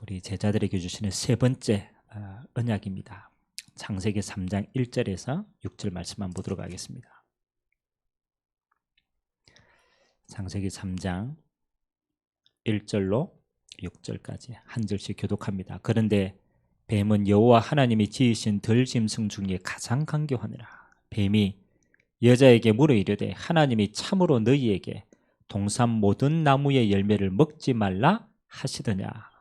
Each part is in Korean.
우리 제자들에게 주시는 세 번째 언약입니다. 창세기 3장 1절에서 6절 말씀 한번 보도록 하겠습니다. 창세기 3장 1절로 6절까지 한 절씩 교독합니다. 그런데 뱀은 여호와 하나님이 지으신 들짐승 중에 가장 간교하니라. 뱀이 여자에게 물어 이르되 하나님이 참으로 너희에게 동산 모든 나무의 열매를 먹지 말라 하시더냐.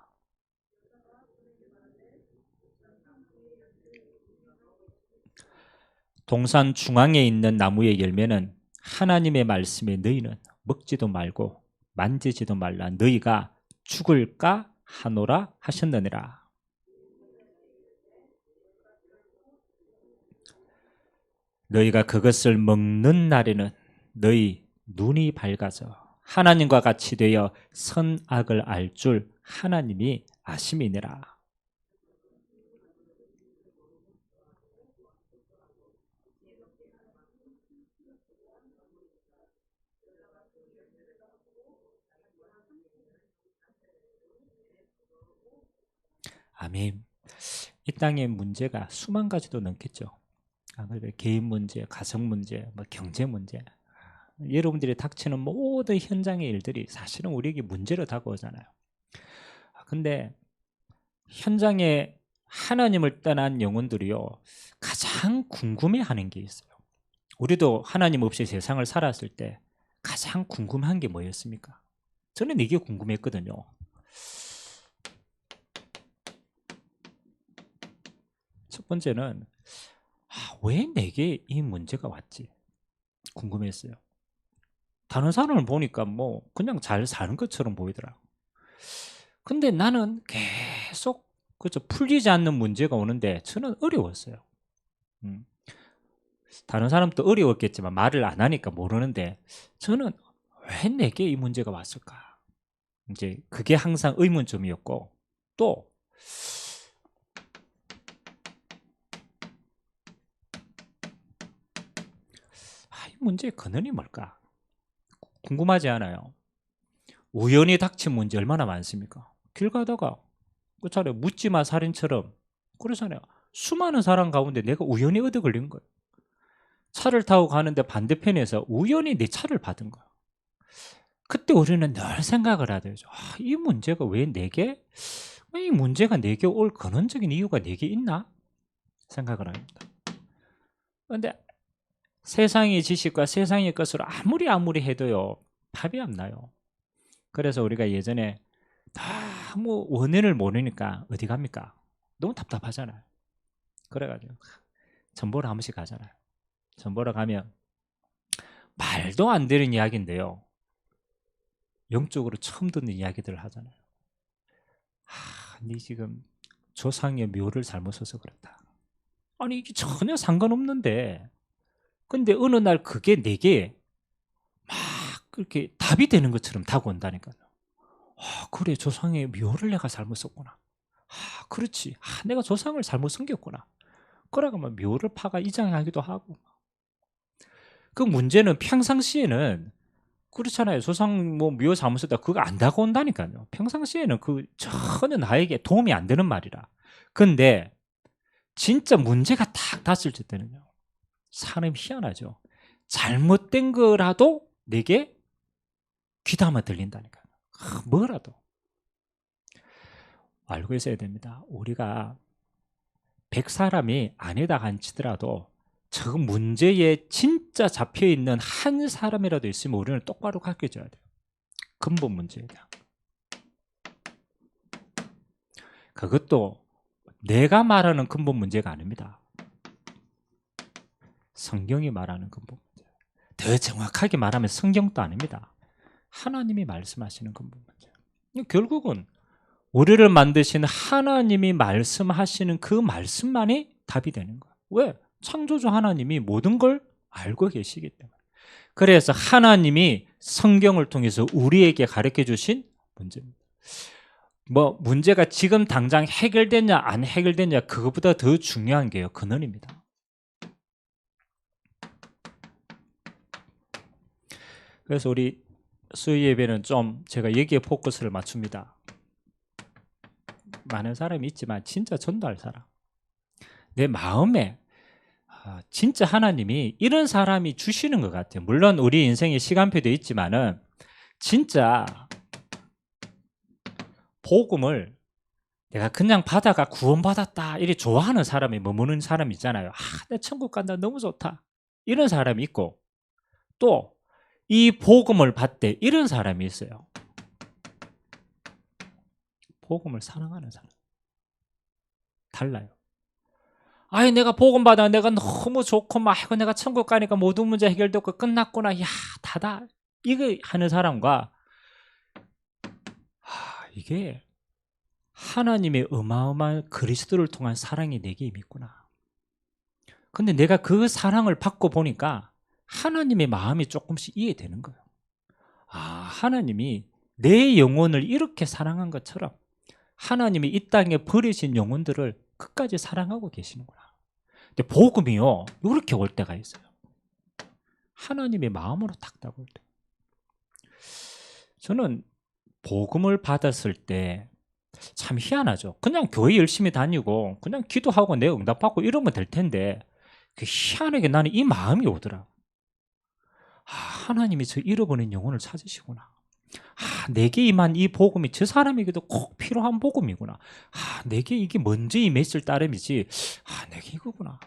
동산 중앙에 있는 나무의 열매는 하나님의 말씀에 너희는 먹지도 말고 만지지도 말라 너희가 죽을까 하노라 하셨느니라. 너희가 그것을 먹는 날에는 너희 눈이 밝아서 하나님과 같이 되어 선악을 알 줄 하나님이 아심이니라. 아멘. 이 땅의 문제가 수만 가지도 넘겠죠. 개인 문제, 가정 문제, 경제 문제, 여러분들이 닥치는 모든 현장의 일들이 사실은 우리에게 문제로 다가오잖아요. 근데 현장에 하나님을 떠난 영혼들이요 가장 궁금해하는 게 있어요. 우리도 하나님 없이 세상을 살았을 때 가장 궁금한 게 뭐였습니까? 저는 이게 궁금했거든요. 첫 번째는 왜 내게 이 문제가 왔지? 궁금했어요. 다른 사람을 보니까 그냥 잘 사는 것처럼 보이더라고. 근데 나는 계속 풀리지 않는 문제가 오는데 저는 어려웠어요. 다른 사람도 어려웠겠지만 말을 안 하니까 모르는데 저는 왜 내게 이 문제가 왔을까? 이제 그게 항상 의문점이었고 또 이 문제의 근원이 뭘까? 궁금하지 않아요? 우연히 닥친 문제 얼마나 많습니까? 길 가다가 그렇잖아요. 묻지마 살인처럼 그러잖아요. 수많은 사람 가운데 내가 우연히 얻어 걸린 거예요. 차를 타고 가는데 반대편에서 우연히 내 차를 받은 거예요. 그때 우리는 늘 생각을 하죠. 이 문제가 왜 내게? 이 문제가 내게 올 근원적인 이유가 내게 있나? 생각을 합니다. 그런데 세상의 지식과 세상의 것으로 아무리 해도요 답이 안 나요. 그래서 우리가 예전에 너무 원인을 모르니까 어디 갑니까? 너무 답답하잖아요. 그래가지고 전 보러 한 번씩 가잖아요. 전 보러 가면 말도 안 되는 이야기인데요 영적으로 처음 듣는 이야기들을 하잖아요. 네 지금 조상의 묘를 잘못 써서 그렇다. 아니 이게 전혀 상관없는데 근데 어느 날 그게 내게 막 그렇게 답이 되는 것처럼 다가온다니까요. 그래 조상의 묘를 내가 잘못 썼구나. 그렇지. 내가 조상을 잘못 섬겼구나. 그러고 묘를 파가 이장하기도 하고. 그 문제는 평상시에는 그렇잖아요. 조상 묘 잘못 썼다 그거 안 다가온다니까요. 평상시에는 그 전혀 나에게 도움이 안 되는 말이라. 근데 진짜 문제가 딱 닿았을 때는요. 사람이 희한하죠. 잘못된 거라도 내게 귀담아 들린다니까요. 뭐라도. 알고 있어야 됩니다. 우리가 100사람이 안에다 앉히더라도 저 문제에 진짜 잡혀있는 한 사람이라도 있으면 우리는 똑바로 가르쳐줘야 돼요. 근본 문제에 대한. 그것도 내가 말하는 근본 문제가 아닙니다. 성경이 말하는 근본 문제. 더 정확하게 말하면 성경도 아닙니다. 하나님이 말씀하시는 근본 문제. 결국은 우리를 만드신 하나님이 말씀하시는 그 말씀만이 답이 되는 거예요. 왜? 창조주 하나님이 모든 걸 알고 계시기 때문에. 그래서 하나님이 성경을 통해서 우리에게 가르쳐 주신 문제입니다. 문제가 지금 당장 해결됐냐 안 해결됐냐 그것보다 더 중요한 게요. 근원입니다. 그래서 우리 수요 예배는 좀 제가 여기에 포커스를 맞춥니다. 많은 사람이 있지만 진짜 전도할 사람, 내 마음에 진짜 하나님이 이런 사람이 주시는 것 같아요. 물론 우리 인생에 시간표도 있지만은 진짜 복음을 내가 그냥 받아가 구원받았다 이렇게 좋아하는 사람이 머무는 사람 있잖아요. 내 천국 간다 너무 좋다 이런 사람이 있고, 또 이 복음을 받되 이런 사람이 있어요. 복음을 사랑하는 사람. 달라요. 아이 내가 복음 받아 내가 너무 좋고 막 내가 천국 가니까 모든 문제 해결되고 끝났구나, 야 다다 이거 하는 사람과 이게 하나님의 어마어마한 그리스도를 통한 사랑이 내게 임했구나 근데 내가 그 사랑을 받고 보니까 하나님의 마음이 조금씩 이해되는 거예요. 하나님이 내 영혼을 이렇게 사랑한 것처럼 하나님이 이 땅에 버리신 영혼들을 끝까지 사랑하고 계시는구나. 근데 복음이요 이렇게 올 때가 있어요. 하나님의 마음으로 탁 올 때. 저는 복음을 받았을 때 참 희한하죠. 그냥 교회 열심히 다니고 그냥 기도하고 내 응답받고 이러면 될 텐데 희한하게 나는 이 마음이 오더라. 하나님이 저 잃어버린 영혼을 찾으시구나. 내게 임한 이 복음이 저 사람에게도 꼭 필요한 복음이구나. 내게 이게 먼저 임했을 따름이지 내게 이거구나.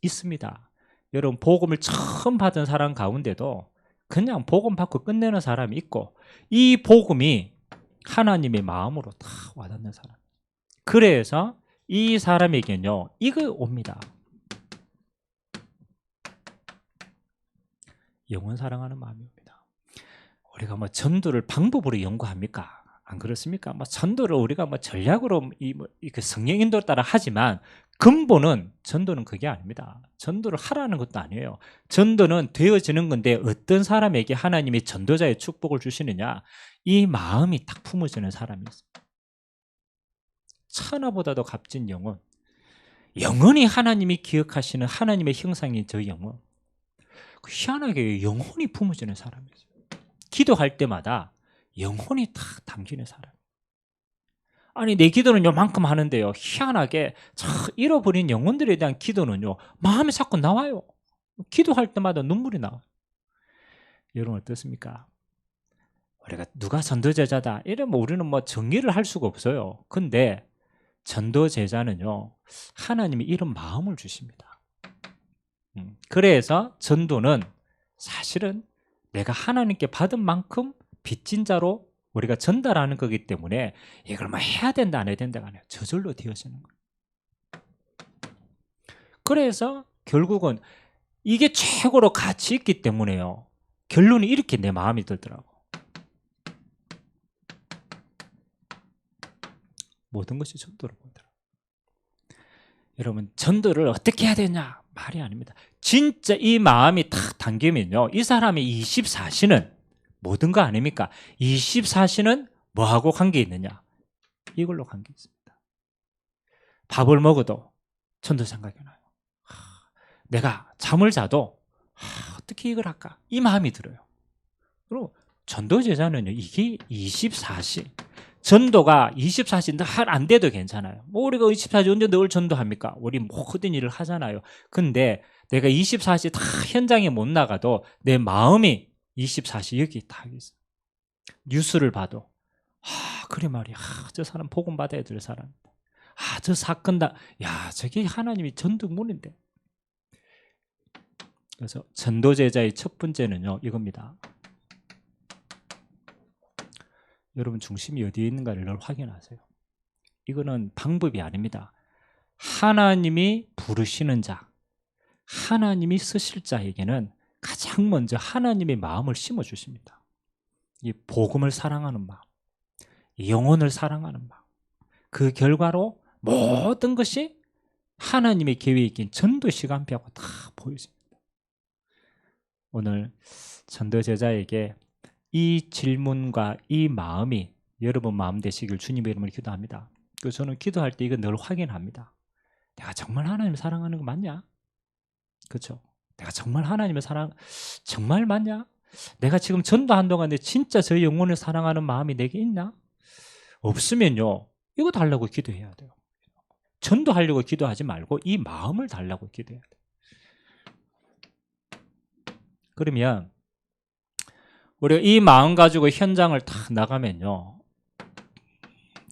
있습니다. 여러분 복음을 처음 받은 사람 가운데도 그냥 복음 받고 끝내는 사람이 있고, 이 복음이 하나님의 마음으로 다 와닿는 사람. 그래서 이 사람에게는요 이거 옵니다. 영혼 사랑하는 마음이 옵니다. 우리가 뭐 전도를 방법으로 연구합니까? 안 그렇습니까? 뭐 전도를 우리가 뭐 전략으로 그 성령 인도에 따라 하지만 근본은 전도는 그게 아닙니다. 전도를 하라는 것도 아니에요. 전도는 되어지는 건데 어떤 사람에게 하나님이 전도자의 축복을 주시느냐, 이 마음이 딱 품어지는 사람이 있어요. 천하보다도 값진 영혼, 영원히 하나님이 기억하시는 하나님의 형상인 저 영혼, 희한하게 영혼이 품어지는 사람이 있어요. 기도할 때마다 영혼이 딱 담기는 사람. 아니 내 기도는 요만큼 하는데요 희한하게 잃어버린 영혼들에 대한 기도는요 마음에 자꾸 나와요. 기도할 때마다 눈물이 나와요. 여러분 어떻습니까? 우리가 누가 전도제자다 이러면 우리는 뭐 정리를 할 수가 없어요. 근데 전도제자는요 하나님이 이런 마음을 주십니다. 그래서 전도는 사실은 내가 하나님께 받은 만큼 빚진 자로 우리가 전달하는 거기 때문에 이걸 뭐 해야 된다 안 해야 된다가 아니라 저절로 되어지는 거예요. 그래서 결국은 이게 최고로 가치 있기 때문에요 결론이 이렇게 내 마음이 들더라고. 모든 것이 전도로 보더라고. 여러분 전도를 어떻게 해야 되냐 말이 아닙니다. 진짜 이 마음이 딱 담기면요 이 사람의 24시는 모든 거 아닙니까? 24시는 뭐하고 관계 있느냐? 이걸로 관계 있습니다. 밥을 먹어도 전도 생각이 나요. 내가 잠을 자도 어떻게 이걸 할까? 이 마음이 들어요. 그리고 전도 제자는요 이게 24시, 전도가 24시 늘 안 돼도 괜찮아요. 뭐 우리가 24시 언제 늘 전도합니까? 우리 모든 일을 하잖아요. 근데 내가 24시 다 현장에 못 나가도 내 마음이 24시 여기 다 있어. 뉴스를 봐도 그래 말이야. 저 사람 복음 받아야 될 사람. 저 사건 다. 야 저게 하나님이 전도문인데. 그래서 전도제자의 첫 번째는요 이겁니다. 여러분 중심이 어디에 있는가를 늘 확인하세요. 이거는 방법이 아닙니다. 하나님이 부르시는 자, 하나님이 쓰실 자에게는 가장 먼저 하나님의 마음을 심어주십니다. 이 복음을 사랑하는 마음, 영혼을 사랑하는 마음, 그 결과로 모든 것이 하나님의 계획인 전도 시간표하고 다 보여집니다. 오늘 전도 제자에게 이 질문과 이 마음이 여러분 마음 되시길 주님의 이름으로 기도합니다. 그래서 저는 기도할 때 이거 늘 확인합니다. 내가 정말 하나님을 사랑하는 거 맞냐? 그렇죠? 내가 정말 하나님을 정말 맞냐? 내가 지금 전도한 동안에 진짜 저 영혼을 사랑하는 마음이 내게 있나? 없으면요 이거 달라고 기도해야 돼요. 전도하려고 기도하지 말고 이 마음을 달라고 기도해야 돼요. 그러면 우리가 이 마음 가지고 현장을 딱 나가면요,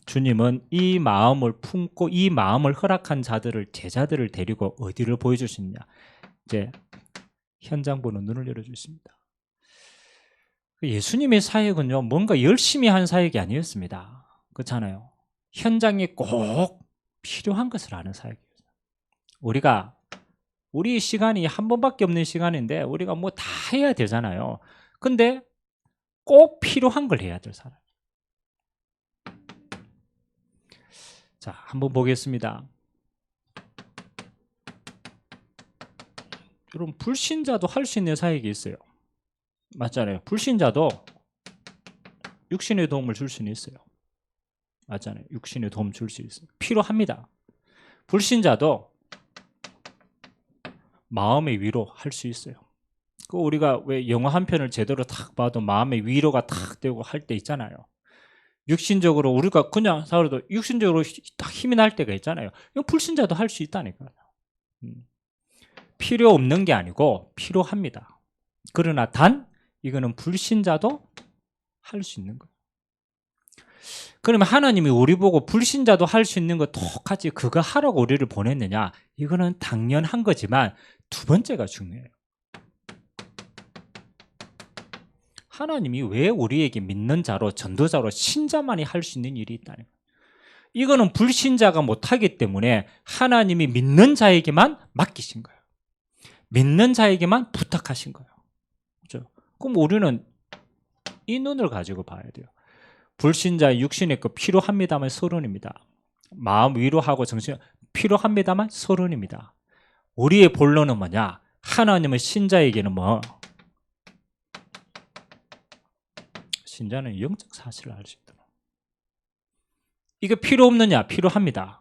주님은 이 마음을 품고 이 마음을 허락한 자들을, 제자들을 데리고 어디를 보여주시느냐, 이제 현장 보는 눈을 열어주십니다. 예수님의 사역은요, 뭔가 열심히 한 사역이 아니었습니다. 그렇잖아요. 현장에 꼭 필요한 것을 아는 사역이에요. 우리 시간이 한 번밖에 없는 시간인데 우리가 뭐 다 해야 되잖아요. 근데 꼭 필요한 걸 해야 될 사람. 자, 한번 보겠습니다. 여러분, 불신자도 할 수 있는 사역이 있어요. 맞잖아요. 불신자도 육신의 도움을 줄 수는 있어요. 맞잖아요. 육신의 도움 줄 수 있어요. 필요합니다. 불신자도 마음의 위로 할 수 있어요. 그 우리가 왜 영화 한 편을 제대로 딱 봐도 마음의 위로가 딱 되고 할 때 있잖아요. 육신적으로 우리가 그냥 살아도 육신적으로 딱 힘이 날 때가 있잖아요. 이거 불신자도 할 수 있다니까요. 필요 없는 게 아니고 필요합니다. 그러나 단 이거는 불신자도 할 수 있는 거예요. 그러면 하나님이 우리 보고 불신자도 할 수 있는 거 똑같이 그거 하라고 우리를 보냈느냐? 이거는 당연한 거지만 두 번째가 중요해요. 하나님이 왜 우리에게 믿는 자로, 전도자로, 신자만이 할 수 있는 일이 있다는 거예요. 이거는 불신자가 못하기 때문에 하나님이 믿는 자에게만 맡기신 거예요. 믿는 자에게만 부탁하신 거예요. 그렇죠? 그럼 우리는 이 눈을 가지고 봐야 돼요. 불신자 육신의 것 필요합니다만 서론입니다. 마음 위로하고 정신 필요합니다만 서론입니다. 우리의 본론은 뭐냐? 하나님은 신자에게는 뭐? 신자는 영적 사실을 알 수 있다. 이게 필요 없느냐? 필요합니다.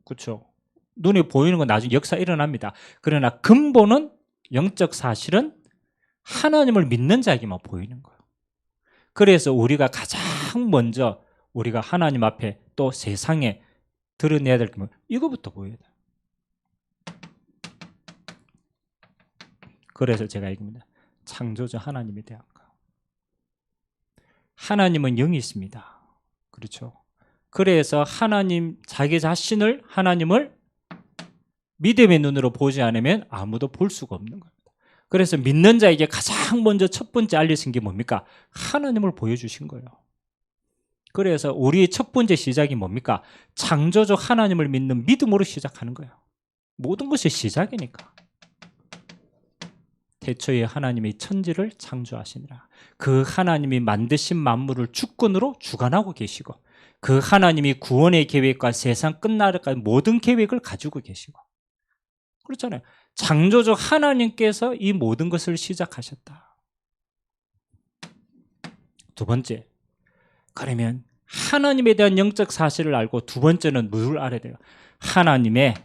그렇죠? 눈에 보이는 건 나중에 역사 일어납니다. 그러나 근본은 영적 사실은 하나님을 믿는 자에게만 보이는 거예요. 그래서 우리가 가장 먼저 우리가 하나님 앞에 또 세상에 드러내야 될 게 이거부터 보여야 돼요. 그래서 제가 얘기합니다. 창조주 하나님에 대한 거. 하나님은 영이 있습니다. 그렇죠? 그래서 하나님 자기 자신을 하나님을 믿음의 눈으로 보지 않으면 아무도 볼 수가 없는 겁니다. 그래서 믿는 자에게 가장 먼저 첫 번째 알려진 게 뭡니까? 하나님을 보여주신 거예요. 그래서 우리의 첫 번째 시작이 뭡니까? 창조주 하나님을 믿는 믿음으로 시작하는 거예요. 모든 것이 시작이니까. 태초에 하나님이 천지를 창조하시니라. 그 하나님이 만드신 만물을 주권으로 주관하고 계시고 그 하나님이 구원의 계획과 세상 끝날까지 모든 계획을 가지고 계시고 그렇잖아요. 창조주 하나님께서 이 모든 것을 시작하셨다. 두 번째, 그러면 하나님에 대한 영적 사실을 알고 두 번째는 뭘 알아야 돼요? 하나님의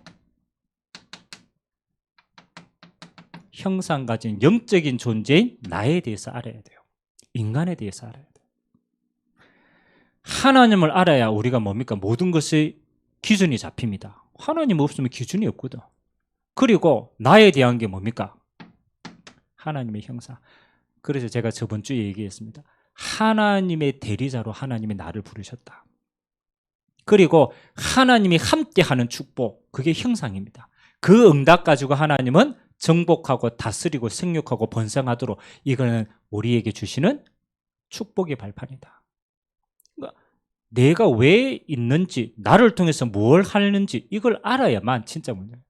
형상 가진 영적인 존재인 나에 대해서 알아야 돼요. 인간에 대해서 알아야 돼요. 하나님을 알아야 우리가 뭡니까? 모든 것의 기준이 잡힙니다. 하나님 없으면 기준이 없거든. 그리고 나에 대한 게 뭡니까? 하나님의 형상. 그래서 제가 저번 주에 얘기했습니다. 하나님의 대리자로 하나님이 나를 부르셨다. 그리고 하나님이 함께하는 축복, 그게 형상입니다. 그 응답 가지고 하나님은 정복하고 다스리고 생육하고 번성하도록 이거는 우리에게 주시는 축복의 발판이다. 그러니까 내가 왜 있는지, 나를 통해서 뭘 하는지 이걸 알아야만 진짜 문제예요.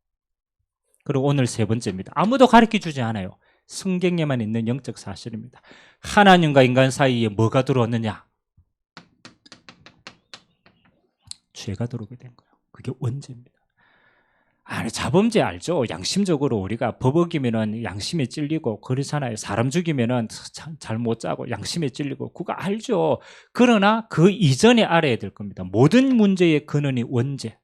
그리고 오늘 세 번째입니다. 아무도 가르쳐주지 않아요. 성경에만 있는 영적 사실입니다. 하나님과 인간 사이에 뭐가 들어왔느냐? 죄가 들어오게 된 거예요. 그게 원죄입니다. 자범죄 알죠? 양심적으로 우리가 법 어기면은 양심에 찔리고 그렇잖아요. 사람 죽이면은 잘못 짜고 양심에 찔리고 그거 알죠? 그러나 그 이전에 알아야 될 겁니다. 모든 문제의 근원이 원죄.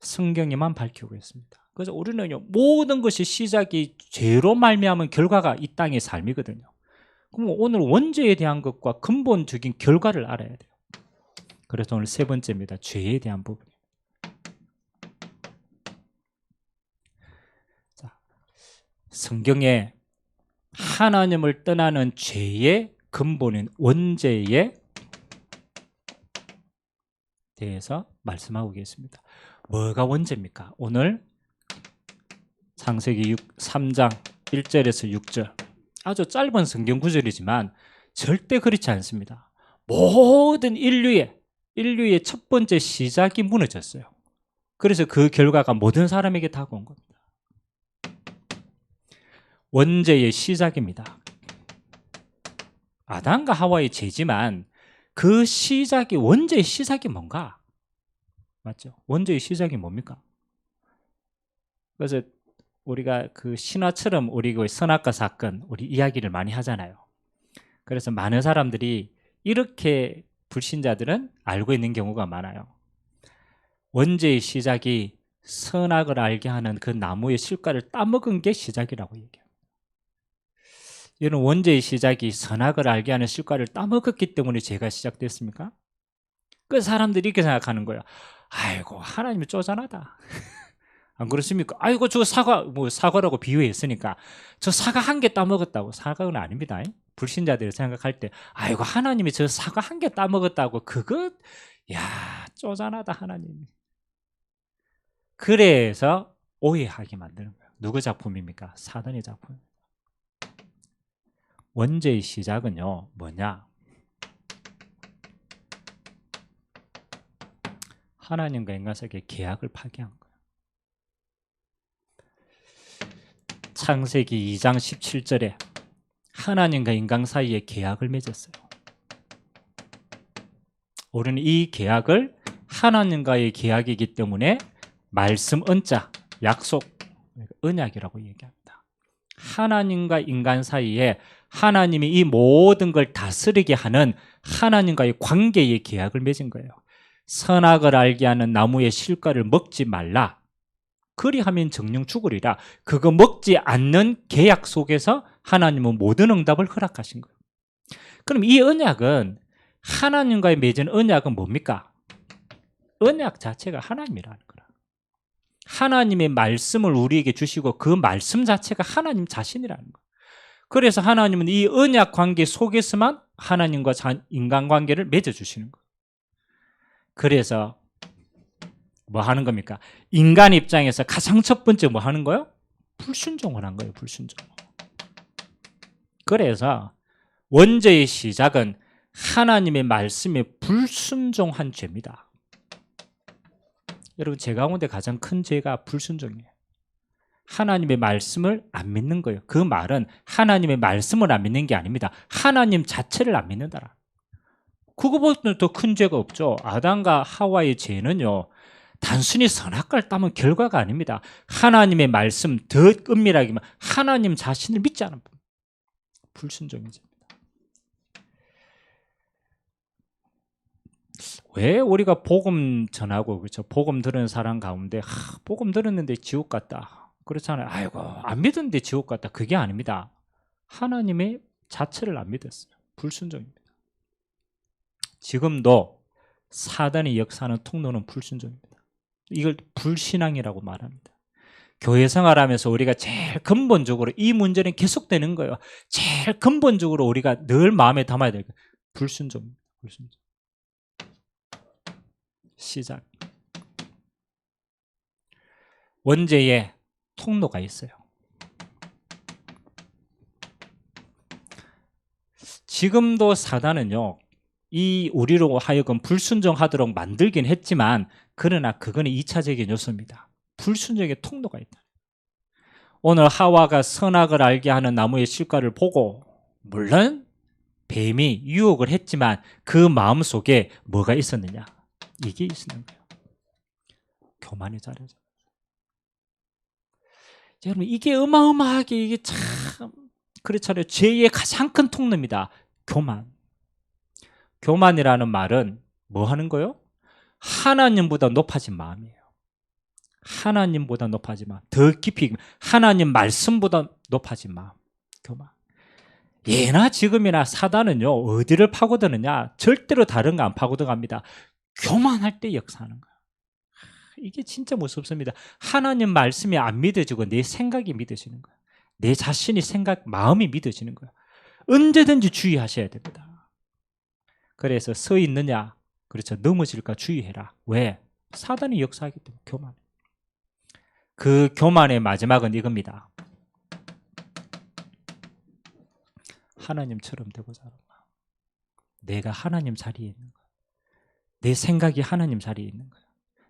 성경에만 밝히고 있습니다. 그래서 우리는요, 모든 것이 시작이 죄로 말미암은 결과가 이 땅의 삶이거든요. 그럼 오늘 원죄에 대한 것과 근본적인 결과를 알아야 돼요. 그래서 오늘 세 번째입니다. 죄에 대한 부분. 자, 성경에 하나님을 떠나는 죄의 근본인 원죄에 대해서 말씀하고 계십니다. 뭐가 원죄입니까? 오늘 창세기 3장 1절에서 6절, 아주 짧은 성경 구절이지만 절대 그렇지 않습니다. 모든 인류의 첫 번째 시작이 무너졌어요. 그래서 그 결과가 모든 사람에게 다가온 겁니다. 원죄의 시작입니다. 아담과 하와의 죄지만 그 시작이, 원죄의 시작이 뭔가? 맞죠? 원죄의 시작이 뭡니까? 그래서 우리가 그 신화처럼 우리 그 선악과 사건, 우리 이야기를 많이 하잖아요. 그래서 많은 사람들이 이렇게, 불신자들은 알고 있는 경우가 많아요. 원죄의 시작이 선악을 알게 하는 그 나무의 실과를 따먹은 게 시작이라고 얘기해요. 이런 원죄의 시작이 선악을 알게 하는 실과를 따먹었기 때문에 죄가 시작됐습니까? 그 사람들이 이렇게 생각하는 거예요. 아이고, 하나님이 쪼잔하다. 안 그렇습니까? 아이고, 저 사과, 사과라고 비유했으니까 저 사과 한 개 따먹었다고. 사과는 아닙니다. 불신자들이 생각할 때, 아이고, 하나님이 저 사과 한 개 따먹었다고. 그거, 야, 쪼잔하다, 하나님이. 그래서 오해하게 만드는 거예요. 누구 작품입니까? 사단의 작품. 원죄의 시작은요, 뭐냐? 하나님과 인간 사이의 계약을 파기한 거예요. 창세기 2장 17절에 하나님과 인간 사이에 계약을 맺었어요. 우리는 이 계약을, 하나님과의 계약이기 때문에 말씀 언자, 약속, 언약이라고 얘기합니다. 하나님과 인간 사이에 하나님이 이 모든 걸 다스리게 하는 하나님과의 관계의 계약을 맺은 거예요. 선악을 알게 하는 나무의 실과를 먹지 말라. 그리하면 정령 죽으리라. 그거 먹지 않는 계약 속에서 하나님은 모든 응답을 허락하신 거예요. 그럼 이 언약은, 하나님과의 맺은 언약은 뭡니까? 언약 자체가 하나님이라는 거라. 하나님의 말씀을 우리에게 주시고 그 말씀 자체가 하나님 자신이라는 거예요. 그래서 하나님은 이 언약 관계 속에서만 하나님과 인간 관계를 맺어주시는 거예요. 그래서 뭐 하는 겁니까? 인간 입장에서 가장 첫 번째 뭐 하는 거예요? 불순종을 한 거예요. 불순종. 그래서 원죄의 시작은 하나님의 말씀에 불순종한 죄입니다. 여러분, 제 가운데 가장 큰 죄가 불순종이에요. 하나님의 말씀을 안 믿는 거예요. 그 말은 하나님의 말씀을 안 믿는 게 아닙니다. 하나님 자체를 안 믿는다라. 그거보다 더 큰 죄가 없죠. 아담과 하와의 죄는요, 단순히 선악과를 따면 결과가 아닙니다. 하나님의 말씀, 더 은밀하게 말하면 하나님 자신을 믿지 않은 불순종의 죄입니다. 왜 우리가 복음 전하고, 그렇죠? 복음 들은 사람 가운데 복음 들었는데 지옥 갔다, 그렇잖아요. 아이고, 안 믿었는데 지옥 갔다. 그게 아닙니다. 하나님의 자체를 안 믿었어요. 불순종입니다. 지금도 사단의 역사하는 통로는 불순종입니다. 이걸 불신앙이라고 말합니다. 교회 생활하면서 우리가 제일 근본적으로, 이 문제는 계속되는 거예요. 제일 근본적으로 우리가 늘 마음에 담아야 될 거예요. 불순종입니다. 불순종. 시작. 원죄의 통로가 있어요. 지금도 사단은요, 이 우리로 하여금 불순종하도록 만들긴 했지만, 그러나 그거는 2차적인 요소입니다. 불순종의 통로가 있다. 오늘 하와가 선악을 알게 하는 나무의 실과를 보고, 물론 뱀이 유혹을 했지만 그 마음속에 뭐가 있었느냐? 이게 있는 거예요. 교만의 자료죠. 여러분, 이게 어마어마하게, 이게 참 그렇잖아요. 죄의 가장 큰 통로입니다. 교만. 교만이라는 말은 뭐 하는 거예요? 하나님보다 높아진 마음이에요. 하나님보다 높아진 마음, 더 깊이 하나님 말씀보다 높아진 마음, 교만. 예나 지금이나 사단은요, 어디를 파고드느냐? 절대로 다른 거 안 파고들갑니다. 교만할 때 역사하는 거야. 이게 진짜 무섭습니다. 하나님 말씀이 안 믿어지고 내 생각이 믿어지는 거야. 내 자신이 마음이 믿어지는 거야. 언제든지 주의하셔야 됩니다. 그래서 서 있느냐, 그렇죠, 넘어질까 주의해라. 왜? 사단이 역사하기 때문에. 교만. 그 교만의 마지막은 이겁니다. 하나님처럼 되고자 하는 마음. 내가 하나님 자리에 있는 거야. 내 생각이 하나님 자리에 있는 거야.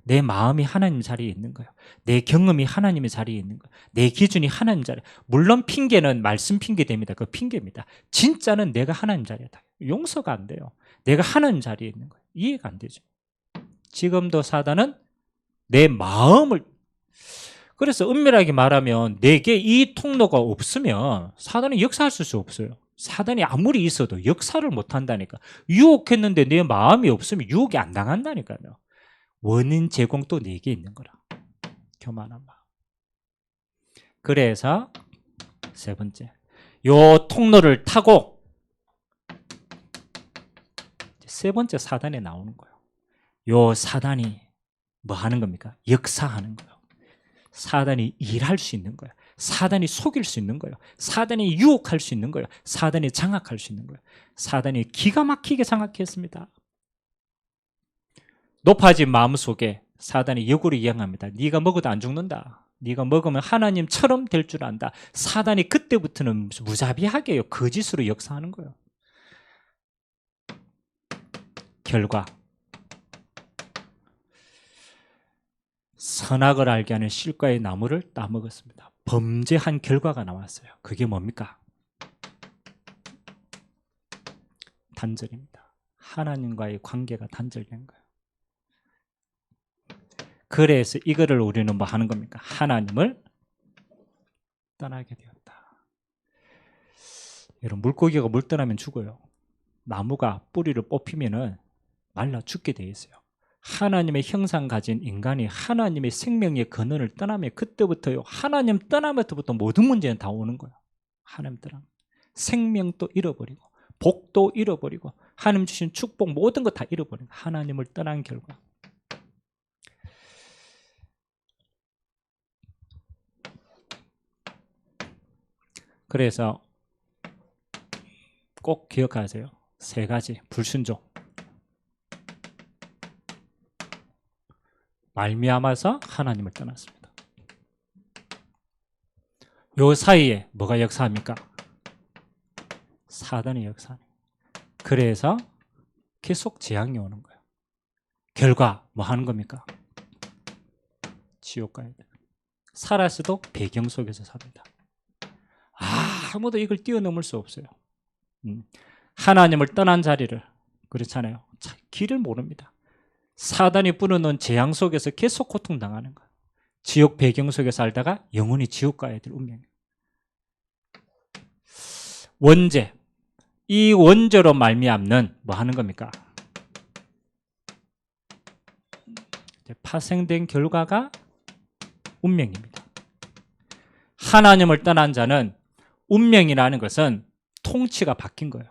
내 마음이 하나님 자리에 있는 거예요. 내 경험이 하나님의 자리에 있는 거예요. 내 기준이 하나님 자리에. 물론 핑계는 말씀 핑계 됩니다. 그 핑계입니다. 진짜는 내가 하나님 자리에 다. 용서가 안 돼요. 내가 하나님 자리에 있는 거예요. 이해가 안 되죠. 지금도 사단은 내 마음을, 그래서 엄밀하게 말하면 내게 이 통로가 없으면 사단이 역사할 수 없어요. 사단이 아무리 있어도 역사를 못 한다니까. 유혹했는데 내 마음이 없으면 유혹이 안 당한다니까요. 원인 제공도 내게 있는 거라. 교만한 마음. 그래서 세 번째, 요 통로를 타고 세 번째 사단에 나오는 거예요. 요 사단이 뭐 하는 겁니까? 역사하는 거예요. 사단이 일할 수 있는 거예요. 사단이 속일 수 있는 거예요. 사단이 유혹할 수 있는 거예요. 사단이 장악할 수 있는 거예요. 사단이 기가 막히게 장악했습니다. 높아진 마음속에 사단이 역으로 이양합니다. 네가 먹어도 안 죽는다. 네가 먹으면 하나님처럼 될 줄 안다. 사단이 그때부터는 무자비하게요, 거짓으로 역사하는 거예요. 결과 선악을 알게 하는 실과의 나무를 따먹었습니다. 범죄한 결과가 나왔어요. 그게 뭡니까? 단절입니다. 하나님과의 관계가 단절된 거예요. 그래서 이거를 우리는 뭐 하는 겁니까? 하나님을 떠나게 되었다. 여러분, 물고기가 물 떠나면 죽어요. 나무가 뿌리를 뽑히면은 말라 죽게 돼 있어요. 하나님의 형상 가진 인간이 하나님의 생명의 근원을 떠나면 그때부터요, 하나님 떠나면부터 모든 문제는 다 오는 거예요. 하나님 떠나면 생명도 잃어버리고 복도 잃어버리고 하나님 주신 축복 모든 거 다 잃어버리고 하나님을 떠난 결과. 그래서 꼭 기억하세요. 세 가지 불순종. 말미암아서 하나님을 떠났습니다. 요 사이에 뭐가 역사합니까? 사단의 역사는. 그래서 계속 재앙이 오는 거예요. 결과 뭐 하는 겁니까? 지옥 가야 돼요. 살았어도 배경 속에서 삽니다. 아무도 이걸 뛰어넘을 수 없어요. 하나님을 떠난 자리를, 그렇잖아요. 길을 모릅니다. 사단이 뿌려놓은 재앙 속에서 계속 고통당하는 거예요. 지옥 배경 속에 살다가 영원히 지옥 가야 될 운명이에요. 원죄. 이 원죄로 말미암는 뭐 하는 겁니까? 파생된 결과가 운명입니다. 하나님을 떠난 자는 운명이라는 것은 통치가 바뀐 거예요.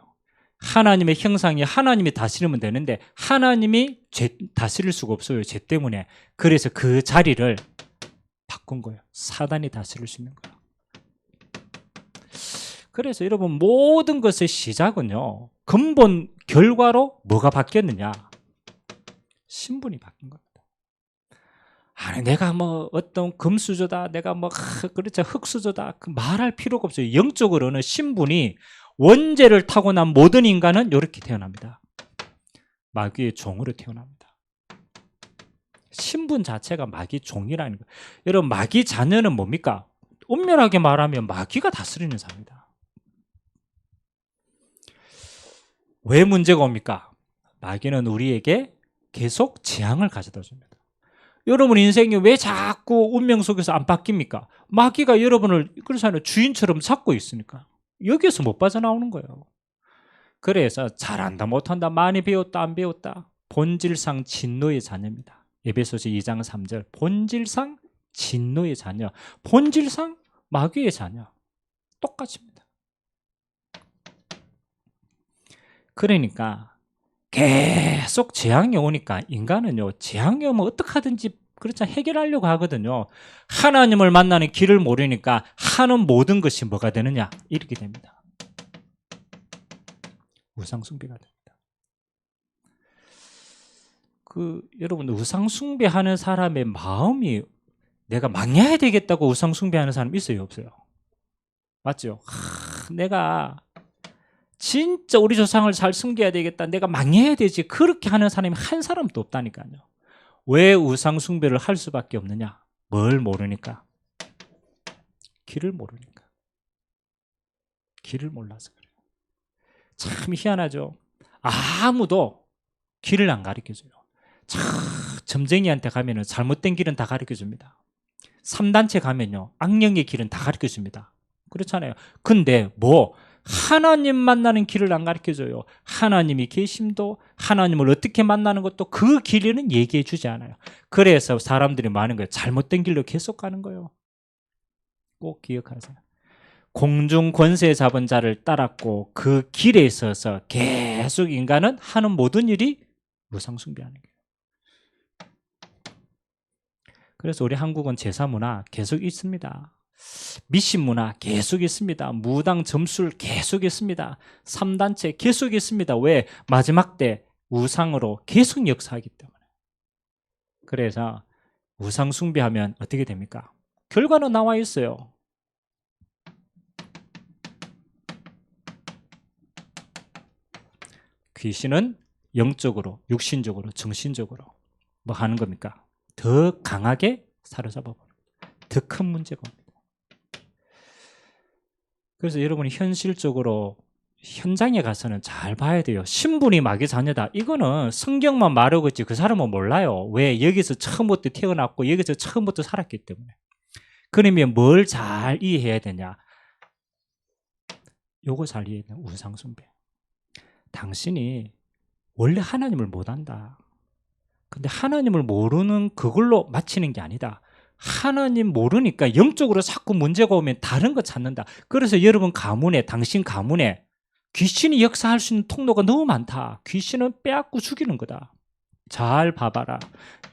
하나님의 형상이 하나님이 다스리면 되는데 하나님이 다스릴 수가 없어요. 죄 때문에. 그래서 그 자리를 바꾼 거예요. 사단이 다스릴 수 있는 거예요. 그래서 여러분, 모든 것의 시작은요, 근본 결과로 뭐가 바뀌었느냐? 신분이 바뀐 겁니다. 아니, 내가 뭐 어떤 금수저다, 내가 뭐 그렇죠, 흙수저다, 말할 필요가 없어요. 영적으로는 신분이, 원죄를 타고난 모든 인간은 이렇게 태어납니다. 마귀의 종으로 태어납니다. 신분 자체가 마귀 종이라는 거예요. 여러분, 마귀 자녀는 뭡니까? 엄밀하게 말하면 마귀가 다스리는 자입니다. 왜 문제가 옵니까? 마귀는 우리에게 계속 재앙을 가져다 줍니다. 여러분 인생이 왜 자꾸 운명 속에서 안 바뀝니까? 마귀가 여러분을, 그렇잖아요, 주인처럼 잡고 있으니까. 여기에서 못 빠져나오는 거예요. 그래서 잘한다 못한다, 많이 배웠다 안 배웠다, 본질상 진노의 자녀입니다. 에베소서 2장 3절, 본질상 진노의 자녀, 본질상 마귀의 자녀, 똑같습니다. 그러니까 계속 재앙이 오니까 인간은요, 재앙이 오면 어떻게 하든지 그렇죠, 해결하려고 하거든요. 하나님을 만나는 길을 모르니까 하는 모든 것이 뭐가 되느냐? 이렇게 됩니다. 우상숭배가 됩니다. 여러분, 우상숭배하는 사람의 마음이 내가 망해야 되겠다고 우상숭배하는 사람 있어요, 없어요? 맞죠? 내가 진짜 우리 조상을 잘 숨겨야 되겠다, 내가 망해야 되지, 그렇게 하는 사람이 한 사람도 없다니까요. 왜 우상숭배를 할 수밖에 없느냐? 뭘 모르니까? 길을 모르니까. 길을 몰라서 그래요. 참 희한하죠. 아무도 길을 안 가르쳐줘요. 점쟁이한테 가면은 잘못된 길은 다 가르쳐줍니다. 3단체 가면요, 악령의 길은 다 가르쳐줍니다. 그렇잖아요. 근데 하나님 만나는 길을 안 가르쳐줘요. 하나님이 계심도, 하나님을 어떻게 만나는 것도 그 길은 얘기해 주지 않아요. 그래서 사람들이 많은 거예요. 잘못된 길로 계속 가는 거예요. 꼭 기억하세요. 공중 권세 잡은 자를 따랐고 그 길에 있어서 계속 인간은 하는 모든 일이 우상숭배하는 거예요. 그래서 우리 한국은 제사 문화 계속 있습니다. 미신 문화 계속 있습니다. 무당 점술 계속 있습니다. 3단체 계속 있습니다. 왜? 마지막 때 우상으로 계속 역사하기 때문에. 그래서 우상 숭배하면 어떻게 됩니까? 결과는 나와 있어요. 귀신은 영적으로, 육신적으로, 정신적으로 뭐 하는 겁니까? 더 강하게 사로잡아 버립니다. 더 큰 문제가 옵니다. 그래서 여러분이 현실적으로 현장에 가서는 잘 봐야 돼요. 신분이 마귀 자녀다, 이거는 성경만 말하고 있지 그 사람은 몰라요. 왜? 여기서 처음부터 태어났고 여기서 처음부터 살았기 때문에. 그러면 뭘 잘 이해해야 되냐? 요거 잘 이해해야 돼요. 우상숭배. 당신이 원래 하나님을 못한다. 근데 하나님을 모르는 그걸로 마치는 게 아니다. 하나님 모르니까 영적으로 자꾸 문제가 오면 다른 거 찾는다. 그래서 여러분 가문에, 당신 가문에 귀신이 역사할 수 있는 통로가 너무 많다. 귀신은 빼앗고 죽이는 거다. 잘 봐봐라.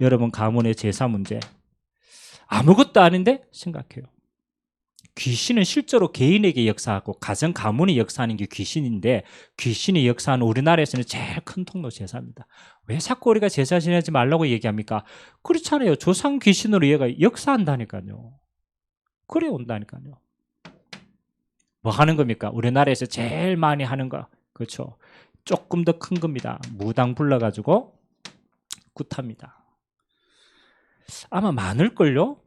여러분 가문의 제사 문제 아무것도 아닌데 생각해요. 귀신은 실제로 개인에게 역사하고 가정 가문이 역사하는 게 귀신인데, 귀신이 역사하는 우리나라에서는 제일 큰 통로 제사입니다. 왜 자꾸 우리가 제사 지내지 말라고 얘기합니까? 그렇잖아요. 조상 귀신으로 얘가 역사한다니까요. 그래 온다니까요. 뭐 하는 겁니까? 우리나라에서 제일 많이 하는 거, 그렇죠? 조금 더 큰 겁니다. 무당 불러가지고 굿합니다. 아마 많을걸요?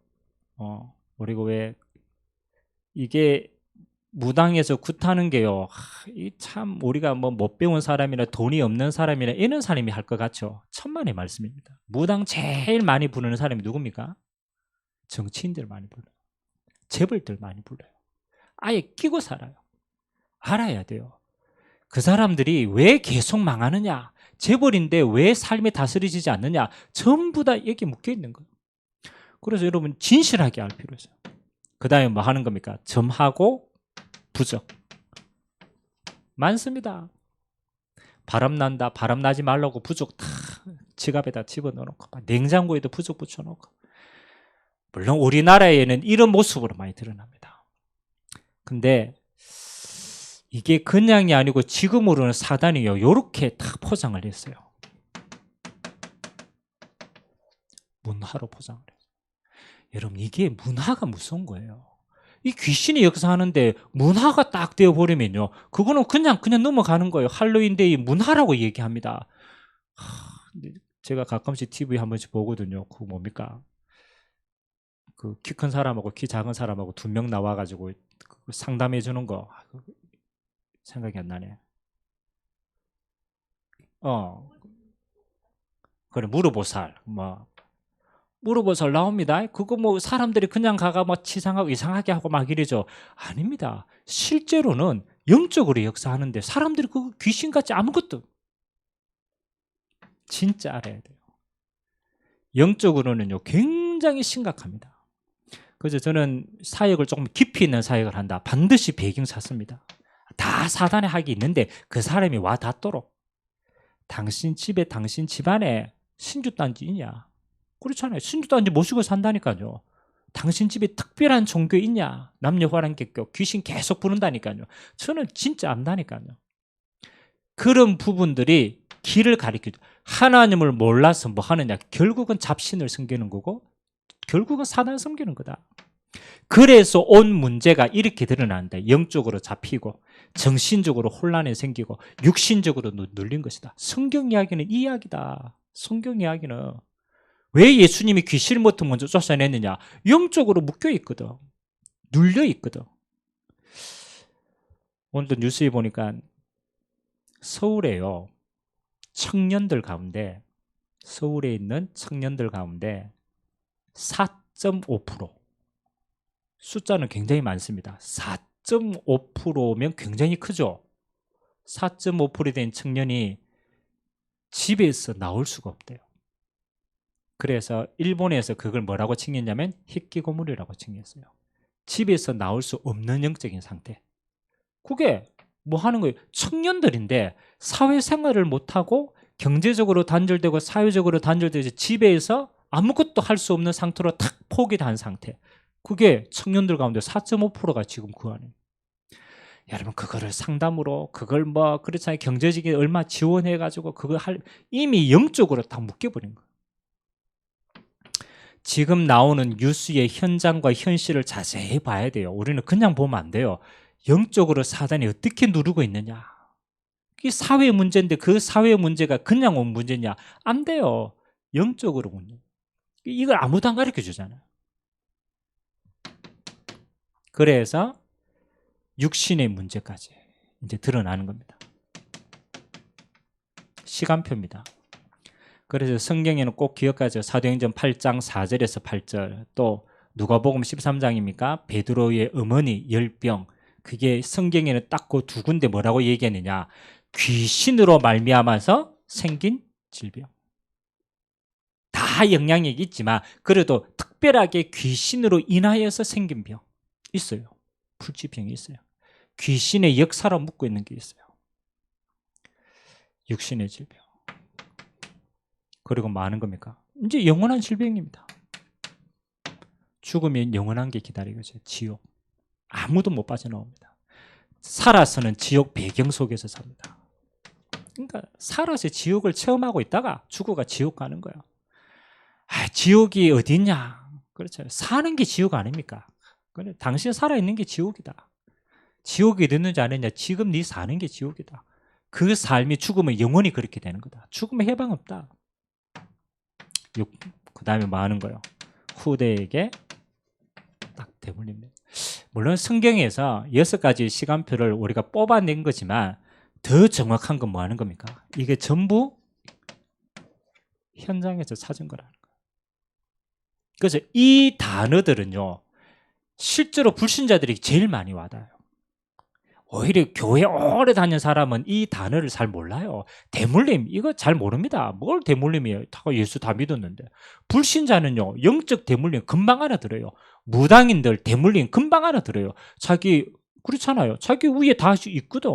그리고 왜 이게 무당에서 굿하는 게요, 참 우리가 뭐 못 배운 사람이나 돈이 없는 사람이나 이런 사람이 할 것 같죠? 천만의 말씀입니다. 무당 제일 많이 부르는 사람이 누굽니까? 정치인들 많이 불러요. 재벌들 많이 불러요. 아예 끼고 살아요. 알아야 돼요. 그 사람들이 왜 계속 망하느냐, 재벌인데 왜 삶이 다스려지지 않느냐, 전부 다 여기 묶여 있는 거예요. 그래서 여러분 진실하게 알 필요 있어요. 그 다음에 뭐 하는 겁니까? 점하고 부적 많습니다. 바람 난다, 바람 나지 말라고 부적 다 지갑에다 집어넣어놓고 냉장고에도 부적 붙여놓고. 물론 우리나라에는 이런 모습으로 많이 드러납니다. 근데 이게 그냥이 아니고 지금으로는 사단이요, 이렇게 다 포장을 했어요. 문화로 포장을 했어요. 여러분 이게 문화가 무서운 거예요. 이 귀신이 역사하는데 문화가 딱 되어버리면요, 그거는 그냥 넘어가는 거예요. 할로윈데이 문화라고 얘기합니다. 제가 가끔씩 TV 한 번씩 보거든요. 그 뭡니까? 그 키 큰 사람하고 키 작은 사람하고 2명 나와가지고 상담해 주는 거 생각이 안 나네. 그래, 무르보살 무르보살 나옵니다. 그거 뭐 사람들이 그냥 가가 뭐 치상하고 이상하게 하고 막 이러죠. 아닙니다. 실제로는 영적으로 역사하는데 사람들이 그 귀신같이 아무것도, 진짜 알아야 돼요. 영적으로는요 굉장히 심각합니다. 그래서 저는 사역을 조금 깊이 있는 사역을 한다, 반드시 배경 찾습니다. 다 사단의 학이 있는데 그 사람이 와 닿도록 당신 집에 당신 집안에 신주단지 있냐? 그렇잖아요. 신주단지 모시고 산다니까요. 당신 집에 특별한 종교 있냐? 남녀화랑객교 귀신 계속 부른다니까요. 저는 진짜 안다니까요. 그런 부분들이 길을 가리켜줘. 하나님을 몰라서 뭐 하느냐? 결국은 잡신을 섬기는 거고 결국은 사단을 섬기는 거다. 그래서 온 문제가 이렇게 드러나는데 영적으로 잡히고 정신적으로 혼란이 생기고 육신적으로 눌린 것이다. 성경 이야기는 이 이야기다. 성경 이야기는 왜 예수님이 귀신을 먼저 쫓아내느냐? 영적으로 묶여 있거든. 눌려 있거든. 오늘도 뉴스에 보니까 서울에요. 청년들 가운데 서울에 있는 청년들 가운데 4.5% 숫자는 굉장히 많습니다. 4.5%면 굉장히 크죠. 4.5% 된 청년이 집에서 나올 수가 없대요. 그래서 일본에서 그걸 뭐라고 칭했냐면 히키고모리라고 칭했어요. 집에서 나올 수 없는 영적인 상태. 그게 뭐 하는 거예요? 청년들인데 사회생활을 못하고 경제적으로 단절되고 사회적으로 단절돼서 집에서 아무것도 할 수 없는 상태로 탁 포기한 상태. 그게 청년들 가운데 4.5%가 지금 그 안에. 여러분 그거를 상담으로 그걸 뭐 그렇잖아요. 경제적인 얼마 지원해가지고 그거 할 이미 영적으로 다 묶여버린 거예요. 지금 나오는 뉴스의 현장과 현실을 자세히 봐야 돼요. 우리는 그냥 보면 안 돼요. 영적으로 사단이 어떻게 누르고 있느냐. 이게 사회 문제인데 그 사회 문제가 그냥 온 문제냐. 안 돼요. 영적으로 문제. 이걸 아무도 안 가르쳐 주잖아요. 그래서 육신의 문제까지 이제 드러나는 겁니다. 시간표입니다. 그래서 성경에는 꼭 기억하죠. 사도행전 8장 4절에서 8절 또 누가복음 13장입니까? 베드로의 어머니 열병 그게 성경에는 딱 그 두 군데 뭐라고 얘기했느냐 귀신으로 말미암아서 생긴 질병 다 영향력이 있지만 그래도 특별하게 귀신으로 인하여서 생긴 병 있어요. 불치병이 있어요. 귀신의 역사로 묻고 있는 게 있어요. 육신의 질병 그리고 많은 겁니까? 이제 영원한 질병입니다. 죽으면 영원한 게 기다리고 있어요. 지옥. 아무도 못 빠져나옵니다. 살아서는 지옥 배경 속에서 삽니다. 그러니까 살아서 지옥을 체험하고 있다가 죽어가 지옥 가는 거예요. 지옥이 어디냐? 그렇죠. 사는 게 지옥 아닙니까? 그래, 당신 살아있는 게 지옥이다. 지옥이 어딨는지 아느냐? 지금 네 사는 게 지옥이다. 그 삶이 죽으면 영원히 그렇게 되는 거다. 죽으면 해방 없다. 그 다음에 뭐 하는 거예요? 후대에게 딱 대물림니다. 물론 성경에서 6가지 시간표를 우리가 뽑아낸 거지만 더 정확한 건 뭐 하는 겁니까? 이게 전부 현장에서 찾은 거라는 거예요. 그래서 이 단어들은요 실제로 불신자들이 제일 많이 와닿아요. 오히려 교회 오래 다닌 사람은 이 단어를 잘 몰라요. 대물림 이거 잘 모릅니다. 뭘 대물림이에요? 다 예수 다 믿었는데. 불신자는요 영적 대물림 금방 알아들어요. 무당인들 대물림 금방 알아들어요. 자기 그렇잖아요. 자기 위에 다 있거든.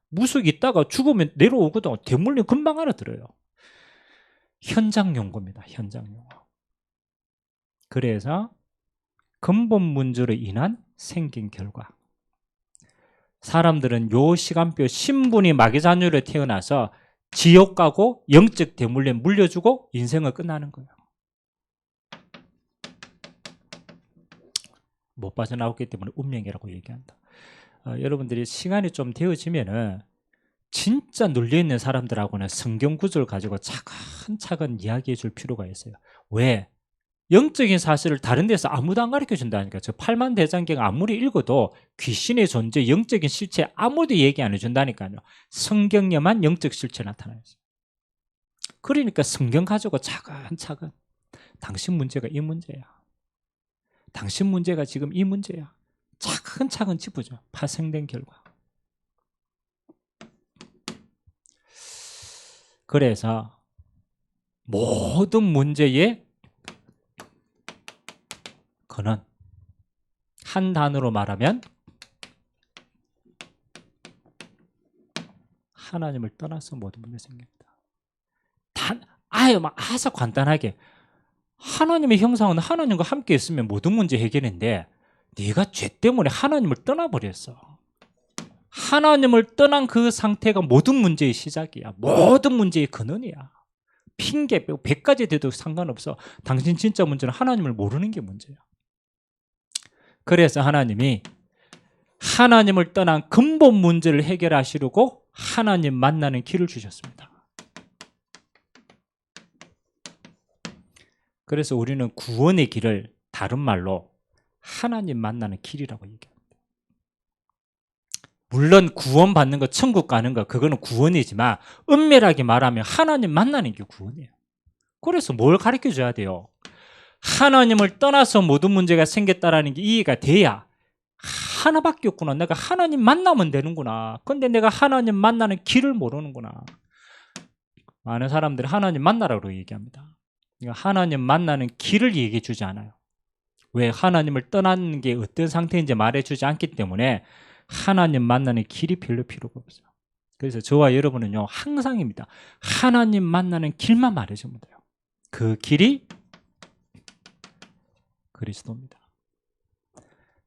무속 있다가 죽으면 내려오거든. 대물림 금방 알아들어요. 현장 용어입니다. 현장 용어. 그래서 근본 문제로 인한 생긴 결과 사람들은 요 시간표 신분이 마귀자녀로 태어나서 지옥 가고 영적 대물림 물려주고 인생을 끝나는 거예요. 못 빠져나오기 때문에 운명이라고 얘기한다. 여러분들이 시간이 좀 되어지면은 진짜 눌려있는 사람들하고는 성경 구절을 가지고 차근차근 이야기해 줄 필요가 있어요. 왜? 영적인 사실을 다른 데서 아무도 안 가르쳐 준다니까. 저 팔만대장경 아무리 읽어도 귀신의 존재, 영적인 실체 아무도 얘기 안 해준다니까요. 성경에만 영적 실체 나타나요. 그러니까 성경 가지고 차근차근 당신 문제가 이 문제야. 당신 문제가 지금 이 문제야. 차근차근 짚어줘. 파생된 결과. 그래서 모든 문제의 그는 한 단어로 말하면 하나님을 떠나서 모든 문제 생깁니다. 아유, 막 아주 간단하게 하나님의 형상은 하나님과 함께 있으면 모든 문제 해결인데 네가 죄 때문에 하나님을 떠나버렸어. 하나님을 떠난 그 상태가 모든 문제의 시작이야. 모든 문제의 근원이야. 핑계 빼고 100가지 돼도 상관없어. 당신 진짜 문제는 하나님을 모르는 게 문제야. 그래서 하나님이 하나님을 떠난 근본 문제를 해결하시려고 하나님 만나는 길을 주셨습니다. 그래서 우리는 구원의 길을 다른 말로 하나님 만나는 길이라고 얘기합니다. 물론 구원받는 거, 천국 가는 거, 그거는 구원이지만 엄밀하게 말하면 하나님 만나는 게 구원이에요. 그래서 뭘 가르쳐 줘야 돼요? 하나님을 떠나서 모든 문제가 생겼다라는 게 이해가 돼야 하나밖에 없구나. 내가 하나님 만나면 되는구나. 근데 내가 하나님 만나는 길을 모르는구나. 많은 사람들이 하나님 만나라고 얘기합니다. 그러니까 하나님 만나는 길을 얘기해 주지 않아요. 왜? 하나님을 떠나는 게 어떤 상태인지 말해주지 않기 때문에 하나님 만나는 길이 별로 필요가 없어요. 그래서 저와 여러분은요, 항상입니다. 하나님 만나는 길만 말해주면 돼요. 그 길이 그리스도입니다.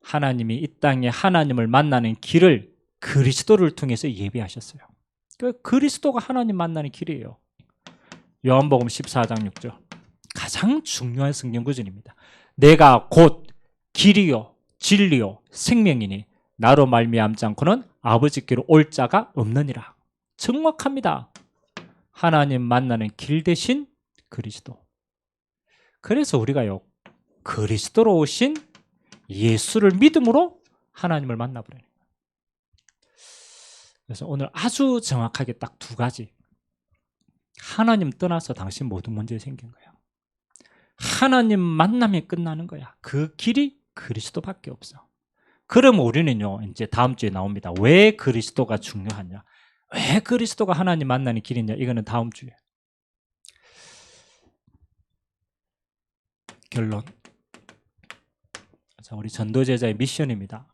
하나님이 이 땅에 하나님을 만나는 길을 그리스도를 통해서 예비하셨어요. 그리스도가 하나님 만나는 길이에요. 요한복음 14장 6절, 가장 중요한 성경 구절입니다. 내가 곧 길이요 진리요 생명이니 나로 말미암지 않고는 아버지께로 올 자가 없느니라. 정확합니다. 하나님 만나는 길 대신 그리스도. 그래서 우리가요, 그리스도로 오신 예수를 믿음으로 하나님을 만나버려요. 그래서 오늘 아주 정확하게 딱 두 가지. 하나님 떠나서 당신 모든 문제 생긴 거야. 하나님 만나면 끝나는 거야. 그 길이 그리스도밖에 없어. 그럼 우리는요, 이제 다음 주에 나옵니다. 왜 그리스도가 중요하냐? 왜 그리스도가 하나님 만나는 길이냐? 이거는 다음 주에. 결론. 자, 우리 전도제자의 미션입니다.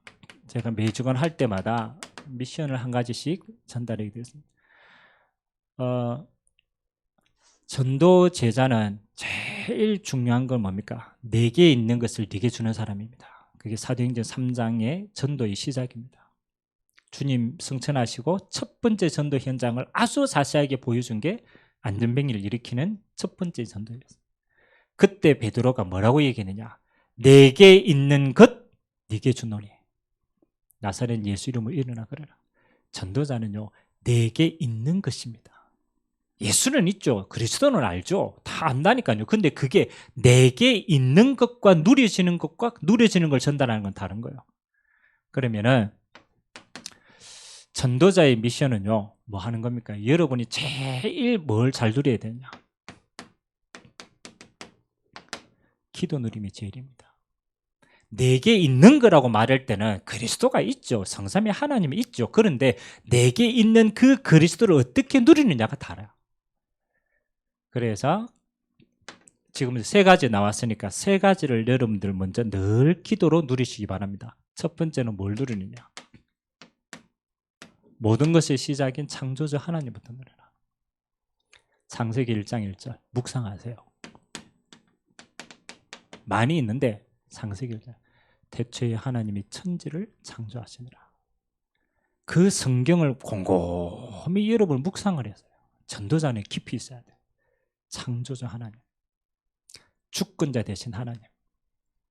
제가 매주간 할 때마다 미션을 한 가지씩 전달해 드렸습니다. 전도제자는 제일 중요한 건 뭡니까? 내게 있는 것을 네게 주는 사람입니다. 그게 사도행전 3장의 전도의 시작입니다. 주님 승천하시고 첫 번째 전도 현장을 아주 자세하게 보여준 게 안전병리를 일으키는 첫 번째 전도였어요. 그때 베드로가 뭐라고 얘기했느냐? 내게 있는 것 네게 주노니 나사렛 예수 이름으로 일어나 그래라. 전도자는요, 내게 있는 것입니다. 예수는 있죠. 그리스도는 알죠. 다 안다니까요. 근데 그게 내게 있는 것과 누려지는 것과 누려지는 걸 전달하는 건 다른 거예요. 그러면은 전도자의 미션은요, 뭐 하는 겁니까? 여러분이 제일 뭘 잘 누려야 되냐? 기도 누림이 제일입니다. 내게 있는 거라고 말할 때는 그리스도가 있죠. 성삼위 하나님이 있죠. 그런데 내게 있는 그 그리스도를 어떻게 누리느냐가 달라요. 그래서 지금 세 가지 나왔으니까 세 가지를 여러분들 먼저 늘 기도로 누리시기 바랍니다. 첫 번째는 뭘 누리느냐? 모든 것의 시작인 창조주 하나님부터 누려라. 창세기 1장 1절 묵상하세요. 많이 있는데 창세기 1장 태초에 하나님이 천지를 창조하시니라. 그 성경을 곰곰이 여러분 묵상을 했어요. 전도자는 깊이 있어야 돼요. 창조주 하나님, 주권자 되신 하나님,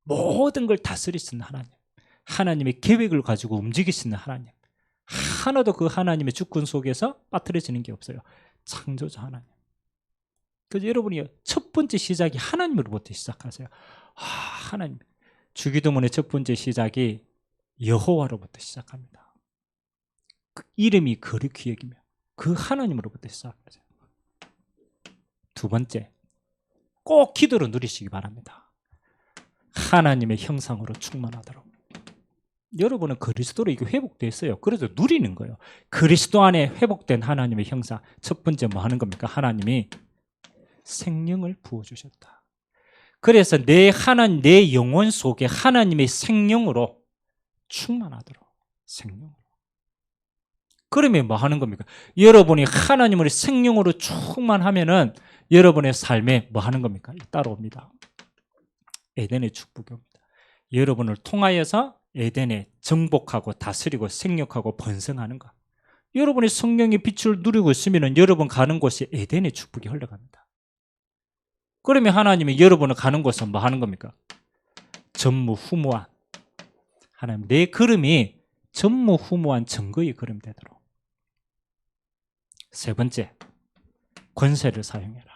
모든 걸 다스리시는 하나님, 하나님의 계획을 가지고 움직이시는 하나님, 하나도 그 하나님의 주권 속에서 빠뜨려지는 게 없어요. 창조주 하나님. 그래서 여러분이 첫 번째 시작이 하나님으로부터 시작하세요. 하나님. 주기도문의 첫 번째 시작이 여호와로부터 시작합니다. 그 이름이 그리 귀하기며 그 하나님으로부터 시작하세요. 두 번째, 꼭 기도로 누리시기 바랍니다. 하나님의 형상으로 충만하도록. 여러분은 그리스도로 이게 회복됐어요. 그래서 누리는 거예요. 그리스도 안에 회복된 하나님의 형상. 첫 번째 뭐 하는 겁니까? 하나님이 생명을 부어주셨다. 그래서 내 영혼 속에 하나님의 생명으로 충만하도록. 생명으로. 그러면 뭐 하는 겁니까? 여러분이 하나님을 생명으로 충만하면은 여러분의 삶에 뭐 하는 겁니까? 따라옵니다. 에덴의 축복이 옵니다. 여러분을 통하여서 에덴에 정복하고 다스리고 생육하고 번성하는 것. 여러분이 성령의 빛을 누리고 있으면 여러분 가는 곳이 에덴의 축복이 흘러갑니다. 그러면 하나님이 여러분을 가는 곳은 뭐 하는 겁니까? 전무후무한. 하나님, 내 걸음이 전무후무한 증거의 걸음 되도록. 세 번째, 권세를 사용해라.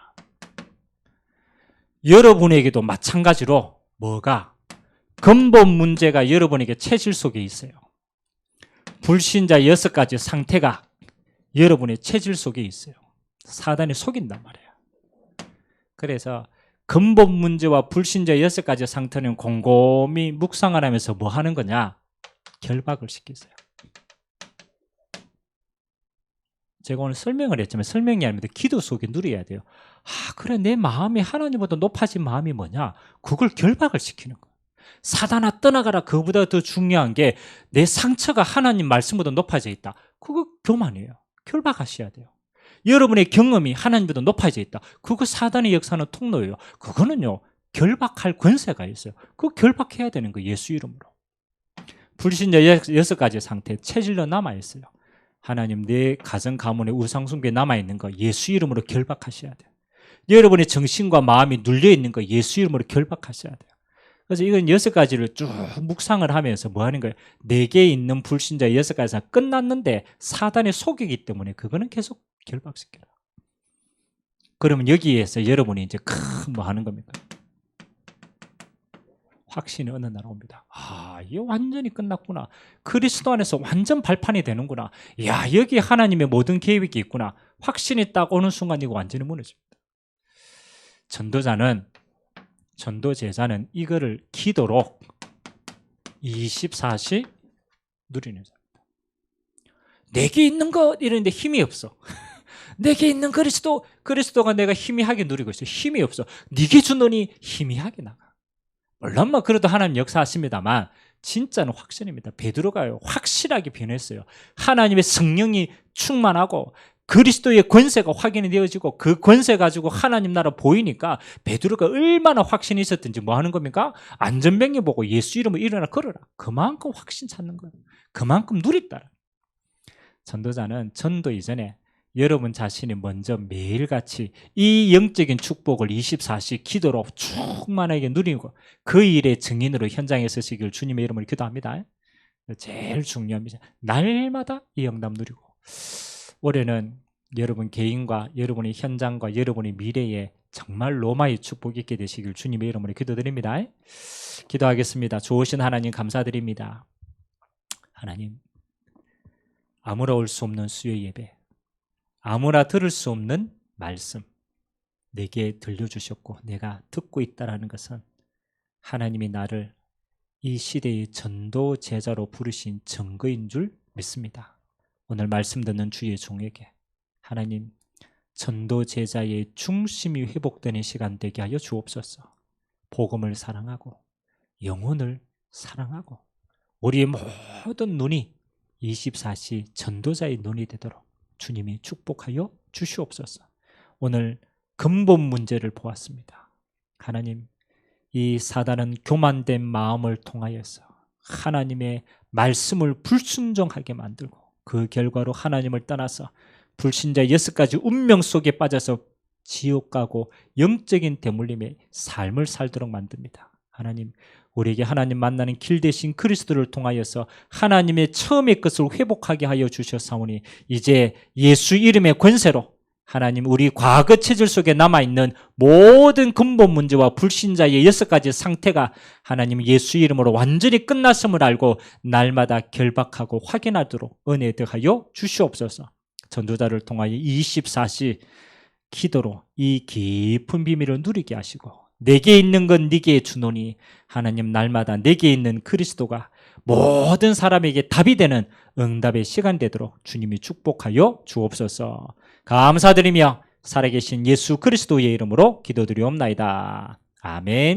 여러분에게도 마찬가지로 뭐가? 근본 문제가 여러분에게 체질 속에 있어요. 불신자 6가지 상태가 여러분의 체질 속에 있어요. 사단이 속인단 말이에요. 그래서 근본 문제와 불신자 6가지 상태는 곰곰이 묵상을 하면서 뭐 하는 거냐? 결박을 시키세요. 제가 오늘 설명을 했지만 설명이 아닙니다. 기도 속에 누려야 돼요. 그래, 내 마음이 하나님보다 높아진 마음이 뭐냐? 그걸 결박을 시키는 거예요. 사단아 떠나가라. 그거보다 더 중요한 게 내 상처가 하나님 말씀보다 높아져 있다. 그거 교만이에요. 결박하셔야 돼요. 여러분의 경험이 하나님보다 높아져 있다. 그거 사단의 역사는 통로예요. 그거는요, 결박할 권세가 있어요. 그거 결박해야 되는 거예요. 예수 이름으로. 불신자 6가지 상태, 체질로 남아있어요. 하나님, 내 가정 가문의 우상 숭배에 남아있는 거 예수 이름으로 결박하셔야 돼요. 여러분의 정신과 마음이 눌려있는 거 예수 이름으로 결박하셔야 돼요. 그래서 이건 6가지를 쭉 묵상을 하면서 뭐 하는 거예요? 내게 있는 불신자 6가지가 끝났는데 사단의 속이기 때문에 그거는 계속 결박시켜라. 그러면 여기에서 여러분이 이제 뭐 하는 겁니까? 확신이 어느 날 옵니다. 이게 완전히 끝났구나. 그리스도 안에서 완전 발판이 되는구나. 야, 여기 하나님의 모든 계획이 있구나. 확신이 딱 오는 순간 이거 완전히 무너집니다. 전도제자는 이거를 기도로 24시 누리는 자입니다. 내게 있는 것 이러는데 힘이 없어. 내게 있는 그리스도가 내가 희미하게 누리고 있어. 힘이 없어. 네게 주노니 희미하게 나가. 물론 뭐 그래도 하나님 역사하십니다만 진짜는 확신입니다. 베드로가요, 확실하게 변했어요. 하나님의 성령이 충만하고 그리스도의 권세가 확인이 되어지고 그 권세 가지고 하나님 나라 보이니까 베드로가 얼마나 확신이 있었든지 뭐 하는 겁니까? 안전병이 보고 예수 이름으로 일어나 걸어라. 그만큼 확신 찾는 거예요. 그만큼 누렸다. 전도자는 전도 이전에 여러분 자신이 먼저 매일같이 이 영적인 축복을 24시 기도로 충만하게 누리고 그 일의 증인으로 현장에 서시길 주님의 이름으로 기도합니다. 제일 중요합니다. 날마다 이 영담 누리고 올해는 여러분 개인과 여러분의 현장과 여러분의 미래에 정말 로마의 축복이 있게 되시길 주님의 이름으로 기도드립니다. 기도하겠습니다. 좋으신 하나님 감사드립니다. 하나님, 아무나 올 수 없는 수요 예배, 아무나 들을 수 없는 말씀 내게 들려주셨고 내가 듣고 있다는 것은 하나님이 나를 이 시대의 전도 제자로 부르신 증거인 줄 믿습니다. 오늘 말씀 듣는 주의 종에게 하나님 전도 제자의 중심이 회복되는 시간 되게 하여 주옵소서. 복음을 사랑하고 영혼을 사랑하고 우리의 모든 눈이 24시 전도자의 눈이 되도록 주님이 축복하여 주시옵소서. 오늘 근본 문제를 보았습니다. 하나님, 이 사단은 교만된 마음을 통하여서 하나님의 말씀을 불순종하게 만들고 그 결과로 하나님을 떠나서 불신자 6가지 운명 속에 빠져서 지옥 가고 영적인 대물림의 삶을 살도록 만듭니다. 하나님, 우리에게 하나님 만나는 길 대신 그리스도를 통하여서 하나님의 처음의 것을 회복하게 하여 주셨사오니 이제 예수 이름의 권세로 하나님 우리 과거 체질 속에 남아있는 모든 근본 문제와 불신자의 6가지 상태가 하나님 예수 이름으로 완전히 끝났음을 알고 날마다 결박하고 확인하도록 은혜 더하여 주시옵소서. 전도자를 통하여 24시 기도로 이 깊은 비밀을 누리게 하시고 내게 있는 건 네게 주노니 하나님 날마다 내게 있는 그리스도가 모든 사람에게 답이 되는 응답의 시간 되도록 주님이 축복하여 주옵소서. 감사드리며 살아계신 예수 그리스도의 이름으로 기도드리옵나이다. 아멘.